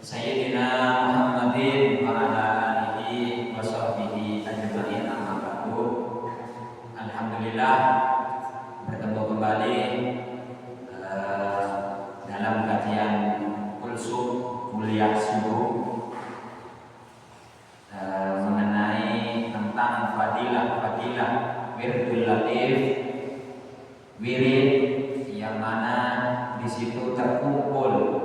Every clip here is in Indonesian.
Sayyidina Muhammadin wa ala alihi wa sahbihi ajma'in, amma ba'du. Alhamdulillah bertemu kembali dalam kajian kulsum kuliah subuh mengenai tentang fadilah wirdul latif, wirid yang mana di situ terkumpul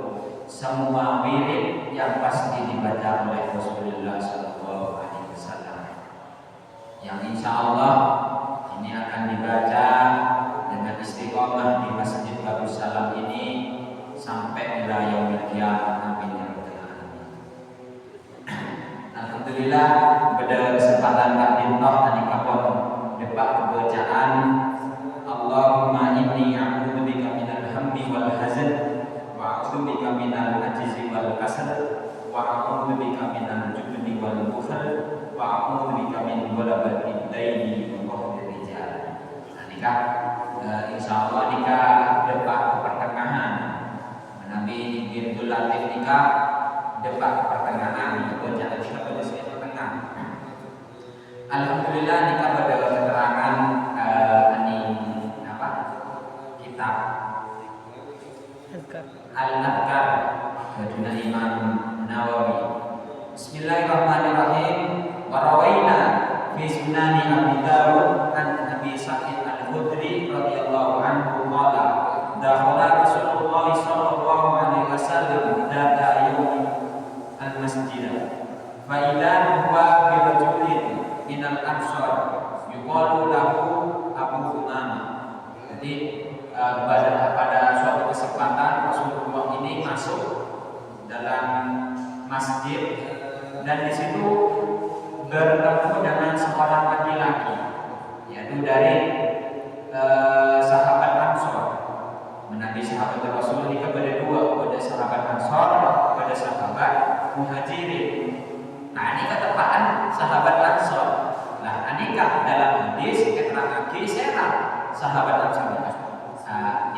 semua wirid yang pasti dibaca oleh Rasulullah SAW, yang insya Allah ini akan dibaca dengan istiqomah di Masjid Bagus Salam ini sampai ila yaumil qiyamah. Amin ya rabbal alamin. Alhamdulillah pada kesempatan kadintoh tadi kapon depak kebacaan Allahumma inni a'udzubika minal hammi wal hazan wa a'udzubika minal ajzi wal kasal wa a'udzubika minal jubni wal bukhl wa a'udzubika min ghalabatil daini wa qahrir rijal. Nah, nikah insyaallah nikah depak pertengahan menabi wirdul latif nikah depak pertengahan bacaan kita pada sini pertengahan. Alhamdulillah nikah pada keterangan kitab Al-Adhkar Haduna Imam Nawawi. Bismillahirrahmanirrahim. Wa rawaina fi sunani Abi Dawud an Abi Sa'id Al-Khudri radhiyallahu anhu qala dakhala Rasulullah sallallahu alaihi wasallam data yaum al-masjid fa idza huwa bi rajulin min al-ansar yuqalu lahu Abu Umamah. Jadi pada suatu kesempatan Rasulullah ini masuk dalam masjid dan di situ bertemu dengan seorang laki-laki, yaitu dari sahabat Ansor. Menabi sahabat Rasul ini kepada dua, pada sahabat Ansor, pada sahabat Muhajirin. Nah, ini ketepaan sahabat Ansor. Nah, anikah dalam hadis keterangan serang sahabat Ansor.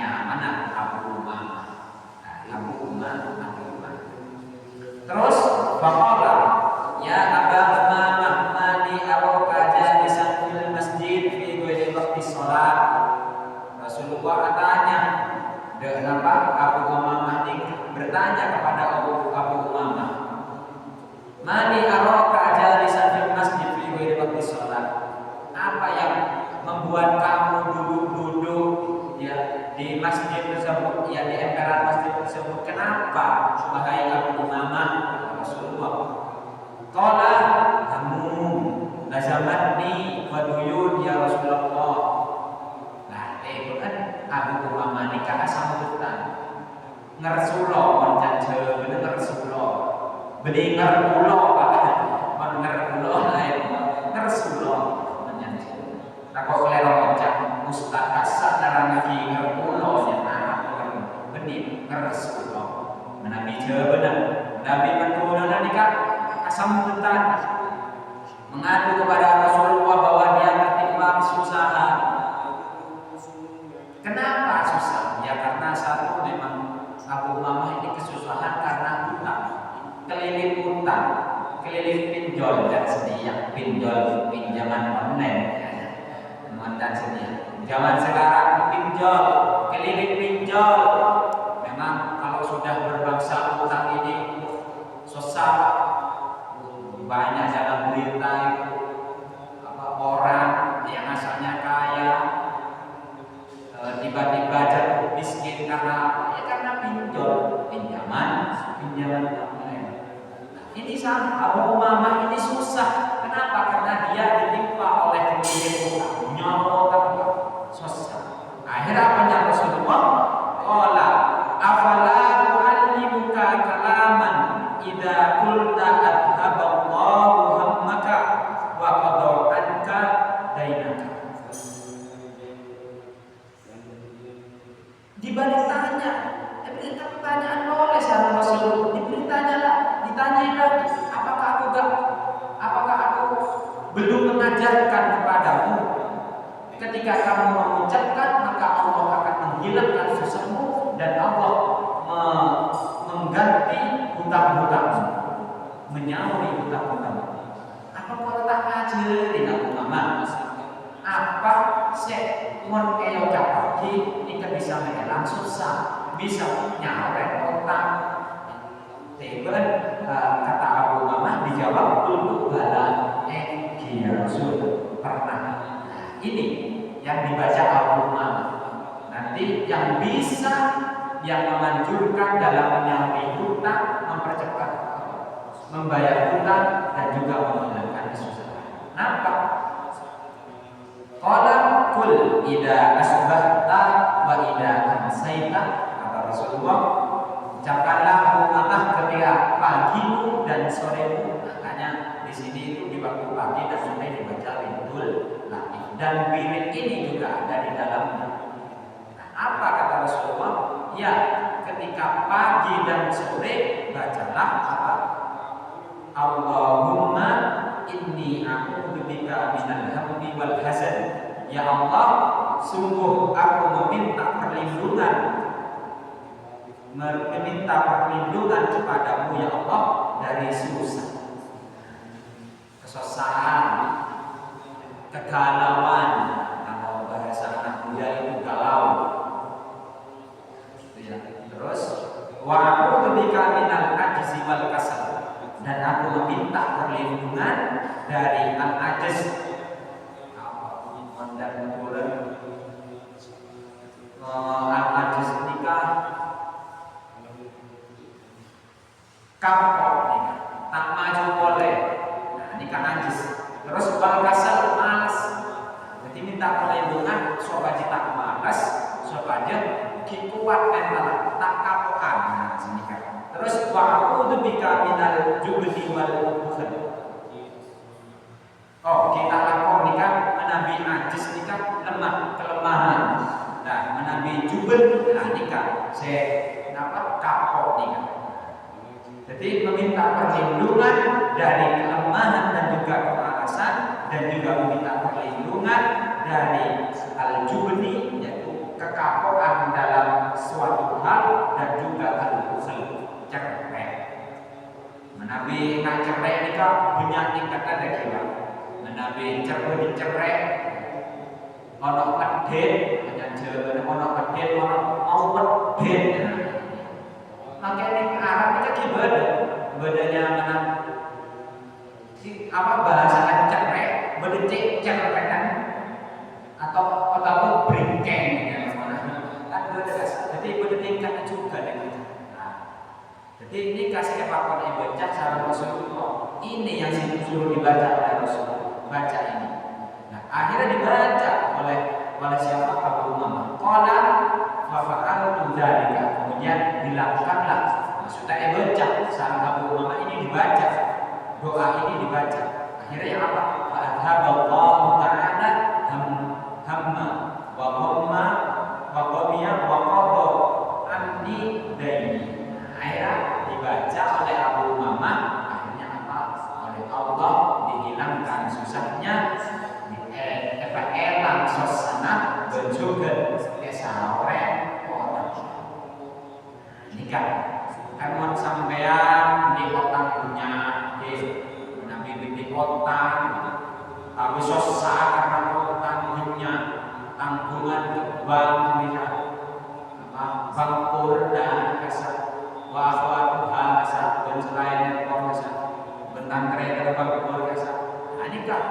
Mana Abu Umamah. Abu Umamah. Terus faqala ya Aba Umamah mali araka jalisan fil masjid fi ghairi waqti shalat. Rasulullah bertanya, kenapa Abu Umamah ini bertanya kepada Abu Umamah, mali araka jalisan fil masjid fi ghairi waqti shalat. Apa yang membuat kamu duduk-duduk di masjid tersebut, ya di emperan masjid tersebut? Kenapa? Wahai Abu Umamah, Rasulullah. Qala hamum lazamatni waduyun ya Rasulullah. Nah, itu kan Abu Umamah nikah sambutan. Ngersulo mencace bener ngersulo. Bening ngerpulo apa? Ngerpulo lain ngersulo mencace. Tak kok lero cak ustaz kasar darang lagi ngerpulo nya benih ngersulo. Menabi benar. Nabi menurunkan nikah sambutan, mengadu kepada Rasulullah bahwa dia tertimpa kesusahan. Kenapa susah? Ya karena satu, memang Abu Umamah ini kesusahan karena hutang, keliling hutang, keliling pinjol dan sedia pinjol pinjaman online, dan sedia. Zaman sekarang pinjol, keliling pinjol. Memang kalau sudah berbangsa hutang ini susah. Banyak dalam berita itu orang yang asalnya kaya tiba-tiba jatuh miskin karena apa? Ya karena pinjol, pinjaman online. Ini sama Abu Umamah ini susah. Kenapa? Karena dia ditimpa oleh keliling hutang, nyawa susah. Akhirnya apa Rasulullah? Qala afala tu'allimuka kalaman idza qulta adhaballahu hammaka wa qada anka dainaka. Dibalik tanya, pertanyaan oleh sama Rasulullah, ditanyai lagi, apakah aku belum mengajarkan kepadamu ketika kamu mengucapkan maka Allah akan menghilangkan susahmu dan Allah mengganti hutang-hutang jalan susah, bisa nyawret otak. Teban kata Abu Umamah dijawab dulu bala ya Rasul pernah. Nah, ini yang dibaca Abu Umamah. Nanti yang bisa yang memanjurkan dalam menyampaikan hutang, mempercepat membayar hutang dan juga menghilangkan kesusahan. Nampak? Qala kul idza asbahta wa idza amsayta, kata Rasulullah, ucapkanlah Umamah ketika pagimu dan soremu. Makanya di sini itu di waktu pagi dan sore dibaca Windul Latif, dan wirid ini juga ada di dalamnya. Nah, apa kata Rasulullah? Ya, ketika pagi dan sore bacalah apa? Allahumma inni a'udzubika minal hammi wal hazan. Ya Allah, sungguh aku meminta perlindungan kepadamu ya Allah dari susah, kesusahan, kegalauan. Kalau bahasa anak muda itu galau. Ya. Terus wa a'udzubika minal ajzi wal kasal, dan aku meminta perlindungan dari al-ajz, dan bulan al-ajz nikah kapok nikah tak maju boleh. Nah, nikah ajz. Terus wal kasal malas. Jadi minta perlindungan supaya tak malas, supaya kuat mental tak kapokan. Nah, sini kan. Terus wa a'udzubika minal jubni wal bukhl. Oh, kita lapor nikah menabi ajis nikah lemah, kelemahan. Nah, menabi jubel, nah nikah kapok nikah. Jadi meminta perlindungan dari kelemahan dan juga kemalasan, dan juga meminta perlindungan dari al-jubni, yaitu kekapokan dalam suatu hal, dan juga al-bukhl, cerewet. Menabi nak cerewet nikah punya tingkatan ada jiwa. Menabi dicerewet, ono pedet, ono pedet, ono mau pedet. Makanya Arab itu bedanya apa bahasa cerewet, bedecek cerewetan atau bringkeng ya kan beda. Jadi beda tingkat juga dengan. Jadi ini kasih epakon yang baca cara Rasulullah. Ini yang suruh dibaca oleh Rasulullah. Baca ini. Nah, akhirnya dibaca oleh siapa? Abu Umamah. Qala fa fa'altu dzalika. Kemudian dilakukanlah. Maksudnya baca sareng Abu Umamah ini dibaca. Doa ini dibaca. Akhirnya apa? Fa adhaballahu ta'ala hamma wa ghamma wa ghamiya wa qada anni daini. Akhirnya dibaca oleh Abu Umamah, akhirnya apa? Oleh Allah dihilangkan susahnya, elang suasana berjoget kesaore orang. Ini kan mau sampean di otak punya nabi di otak, tapi susah karena otak punya tanggungan ke bank bangkur dan kasar wa akhwatuha kasar dan selain kasar bentang kereta bangkur kasar. Ini kan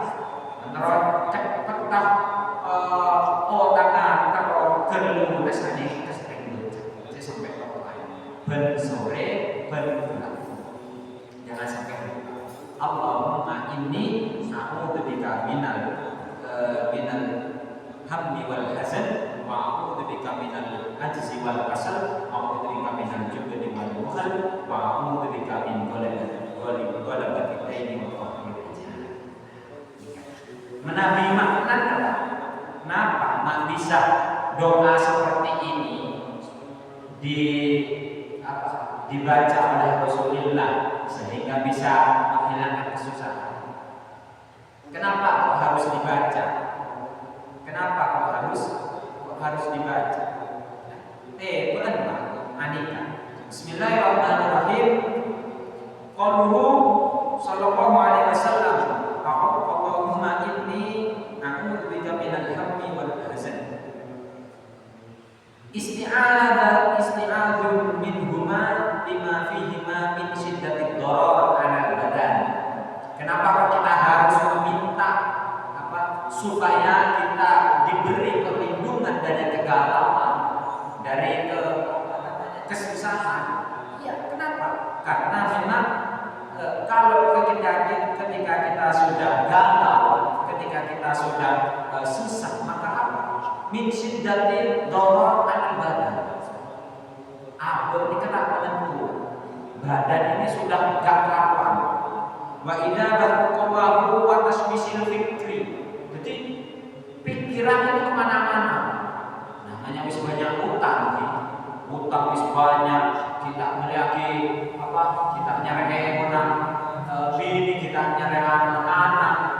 antara cepetah otak terus gelung kesane kesepeng sampai ke ben sore ben bulan. Jangan sampai Allahumma inni a'udzubika minal hammi wal hazan wa a'udzubika minal ajzi wal kasal wa a'udzubika minal jubni wal bukhl wa a'udzubika min ghalabati daini wa qahri rijal. Menabi makna kenapa mak bisa doa seperti ini dibaca oleh Rasulullah sehingga bisa menghilangkan kesusahan. Kenapa kok harus dibaca? Kenapa kok harus dibaca? Bukan Pak, Anika. Bismillahirrahmanirrahim. Qauluhu sallallahu alaihi wasallam, Allahumma inni a'udzubika minal hammi wal hazan. Isti'adzah isti'adzun minhuma lima fihima min syiddatid darar 'ala badan. Kenapa kok kita harus meminta supaya kita diberi perlindungan dari kegalauan, dari kesusahan? Ya, kenapa? Karena memang kalau ketika kita sudah galau, ketika kita sudah susah, maka apa? Min syiddatil darar 'ala badan. Apa ini kena menentukan? Badan ini sudah gak karuan. Wa idza baqawahu wa taswisil fikri. Jadi pikiran itu kemana-mana. Namanya wis banyak utang, utang wis banyak. Kita melihat kita nyereke menang bini, kita nyereke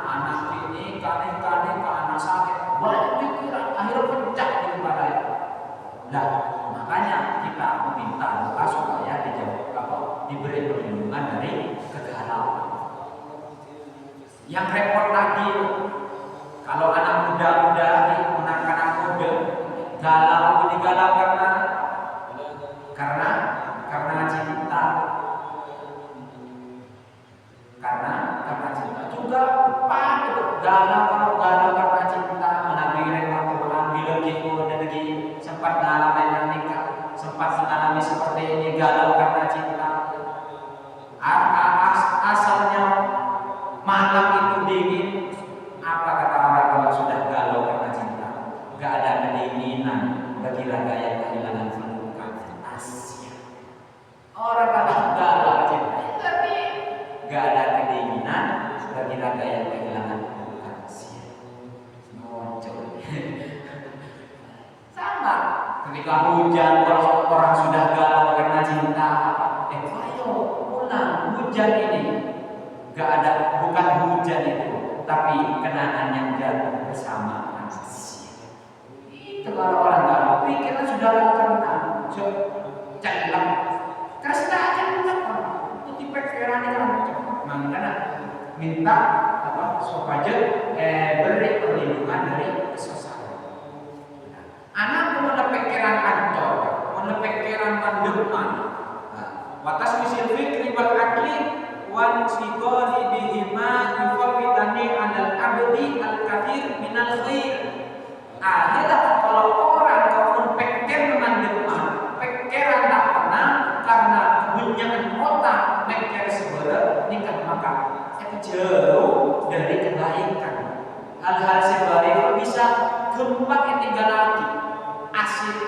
anak ini kane ke anak sakit. Banyak pikiran akhirnya pecah di kepala. Nah, makanya kita meminta doa supaya diberi perlindungan dari kegalauan. Yang repot lagi, kalau anak muda anak muda galau karena cinta, karena cinta juga galau karena cinta, menabiri Al-Quran lagi sempat mengalami nikah, sempat mengalami seperti ini, galau karena cinta. Asalnya malam itu dingin. Apa kata orang kalau sudah galau karena cinta? Gak ada kedinginan bagi raga yang kehilangan pelukan. Asyik. Orang kalau galau cinta, tapi gak ada kedinginan bagi raga yang kehilangan pelukan. Asyik. Sama. Ketika hujan, kalau orang sudah galau karena cinta, ayo pulang, hujan ini. Gak ada, bukan hujan itu, tapi kenangan yang jatuh bersama manusia. Itu kalau orang galau, pikiran sudah tenang, celam, kerasa aja itu tipe pikiran yang makanya minta supaya beri perlindungan dari kesusahan. Anak punya pikiran ancol, punya pikiran mandeman. Watas misil fikri wal akli wan sigoli bihima yufawwidani 'alal abdi al-kathir minal khair. Akhirnya kalau orang pun pikir mandeman, pikiran tak tenang karena kebanyakan otak pikir sebenarnya nikah, maka jauh dari kebaikan. Hal-hal sebaliknya bisa gampang tinggal lagi.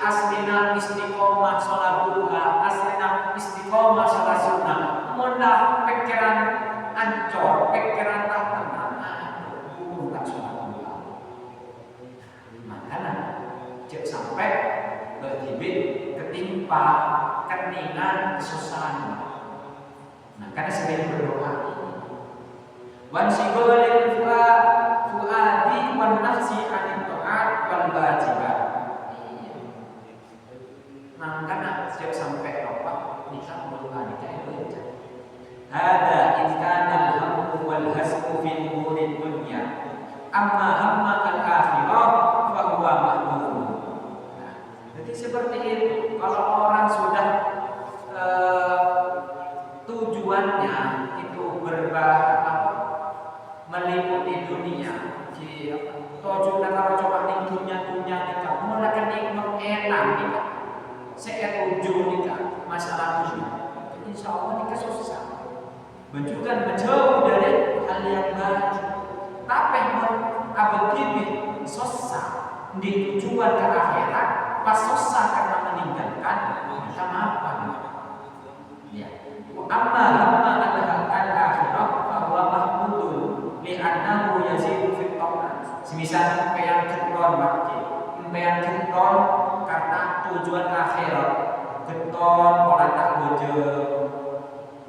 Aslina istiqomah sholat duha, aslina istiqomah sholat sunnah. Mudah pikiran ancor, pikiran tak tenang, tak sholat duha. Makanya jangan sampai berhibit ketimpa keningan kesusahan. Nah, karena sering berdoa. Wan sigolil fuadi wan nafsi anit ta'at wal wajibat. Karena setiap sampai nikah itu ada ikanal hammu wal hasbu fi umuri dunya amma hamma al akhirah fa huwa mahmud. Jadi seperti itu, kalau orang sudah tujuannya itu meliputi dunia, tujuan kalau coba dunia nikah, mulai nikmat enak nikah. Saya ujung nikah masalah dunia, insya Allah nikah susah. Menunjukkan menjauh dari hal yang baik. Tapi abadi susah di tujuan ke akhirat, pas susah karena meninggalkan sama apa? Ya. Amma al-akhirah bahwa mahmudun li'annahu yazidu fit ta'at. Semisal yang ketron karena tujuan akhirat, keton orang tak bojo,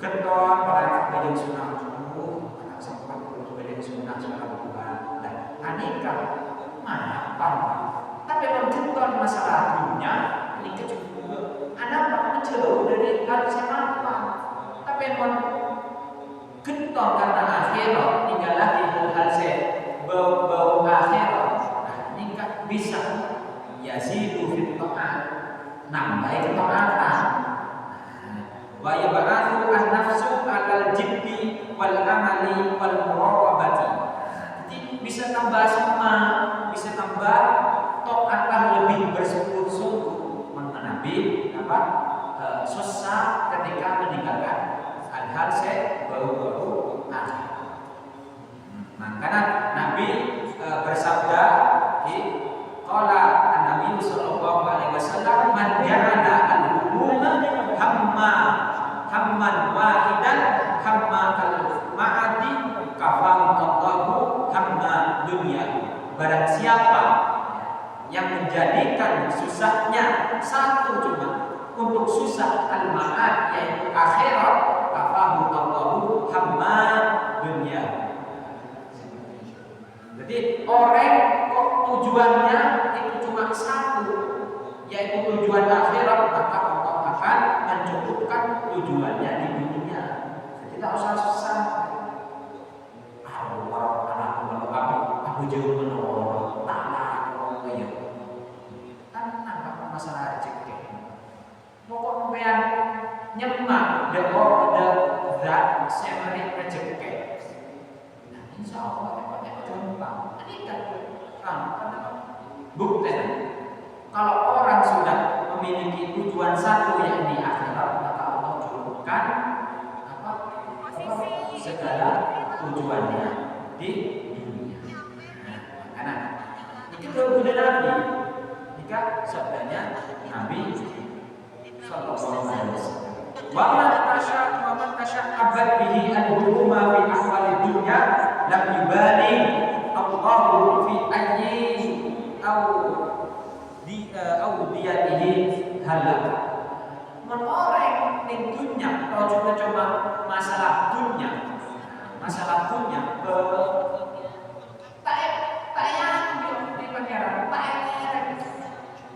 keton orang tak bojo sunah anak sempat bojo sunah Tuhan dan anikah apa? Tapi kalau keton masalah dunia, ini kecuali anak menjauh dari hal semata. Tapi kalau keton karena akhirat, tinggal lagi hal bau akhirat, nikah bisa yazidu fit ta'at, nambah ketaatan. Wa yab'atsu an-nafsu 'alal jiddi wal amali wal muraqabati. Jadi bisa tambah semangat, bisa tambah taatan lebih bersungguh-sungguh menabi susah ketika meninggalkan hal-hal berbau akhir. Makanya Nabi bersabda, qala an-nabi sallallahu alaihi wasallam, man ja'ala al-humuma hamman wahidan hamma al-ma'adi kafahu Allahu hamma dunya. Barang siapa yang menjadikan susahnya satu cuma untuk susah al-ma'ad yaitu akhirat, kafahu Allahu hamma dunya. Jadi orang kok tujuannya itu cuma satu, yaitu tujuan akhirat, maka Allah akan mencukupkan tujuannya di dunia. Jadi tidak usah susah. Allah anak aku jauh menolak tanah ya. Kan nampak masalah rezeki. Pokok sampean nyemak the zat semeri rezeki. Nah, insya Allah gampang. Ini kan bukti. Kalau orang sudah memiliki tujuan satu yakni akhirat, maka Allah cukupkan segala tujuannya di dunia. Karena itu berbeda Nabi. Jika sabdanya Nabi sallallahu alaihi wasallam, wa man tashaqqabat bihi al-huluma fi ahwali dunya lam yubali Allahu fi ayyi audiyatihi halak. Menoreng di dunia, kalau coba masalah dunia tak yakin di pangeran,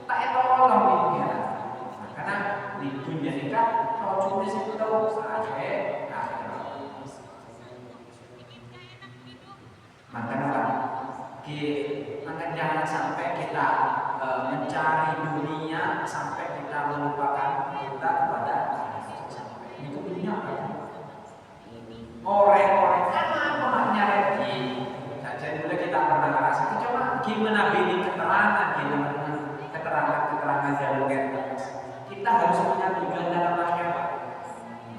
tak tolong di pangeran. Karena di dunia ini kan kalau cuma situ tahu akhir. Maka jangan sampai kita mencari dunia sampai kita melupakan kita kepada itu dunia kan. Orang-orang kenapa nyari saja dulu kita pernah ngerasa coba gimana bini keterangan jalur kita harus punya tujuan dalam akhirat.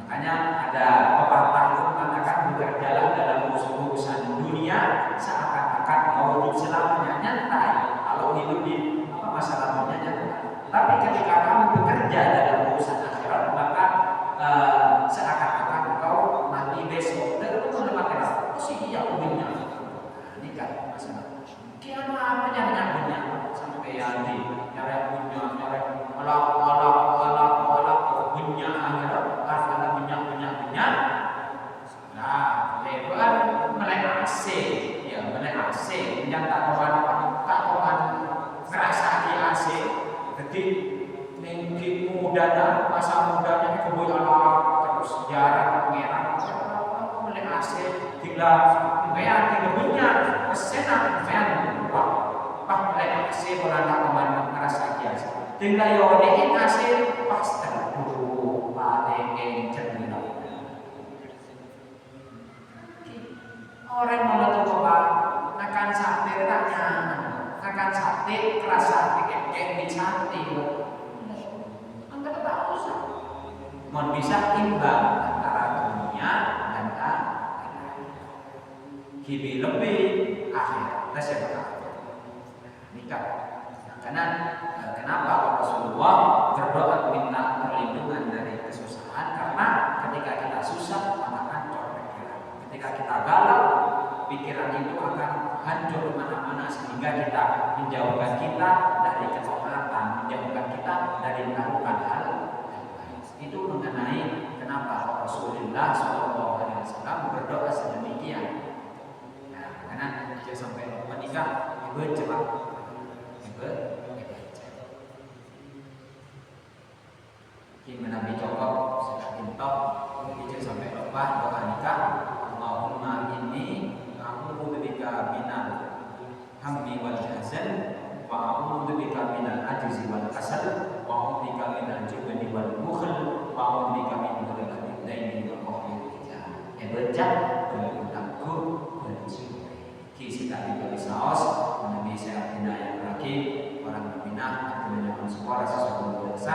Makanya ada pepatah itu mengatakan bekerjalah dalam urusan dunia seakan-akan mau hidup selamanya. Nyantai kalau hidup di masalah dunia nyantai. Tapi ketika kamu bekerja dalam urusan akhirat, maka seakan-akan kau mati besok. Dan itu menempatkan sih iya dunia. Ini kan masalah. Kian apa nyari-nyarinya sampai yang di nyari dunia, nyari olak dunia akhirat, karena dunia. Nah, itu kan melek AC, ya melek AC. Yang tak kawan ngerasa di AC. Jadi mungkin masa mudanya kemudian terus jarang pengeran. Melek AC, tinggal pengeran tinggal dunia, kesenang pengeran. Pak melek AC berada kemana ngerasa di AC. Tinggal yodein AC pas terbuka paling cermin. Orang mau coba akan sate tanya, akan sate kerasa kayak di sate. Anda tak usah. Mau bisa imbang antara dunia dan akhirat. Kibi lebih akhir. Saya berkata, nikah. Karena kenapa Rasulullah berdoa minta perlindungan dari kesusahan? Karena ketika kita susah maka hancur pikiran. Ketika kita galau, pikiran itu akan hancur kemana-mana sehingga kita menjauhkan kita dari ketaatan, menjauhkan kita dari melakukan hal itu mengenai kenapa Rasulullah SAW berdoa sedemikian. Nah, karena dia sampai menikah cepat. Kini Nabi cokok sudah pintok, dia sampai lupa doa nikah. Allahumma inni a'udzu bika minal hammi wal hazan wa a'udzu bika minal ajzi wal kasal wa a'udzu bika minal jubni wal bukhl wa a'udzu bika min ghalabatil daini wa qahril rijal. Baca berlaku berjudi. Kita diberi saos Nabi saya yang lagi orang Madinah dengan suara sesuatu biasa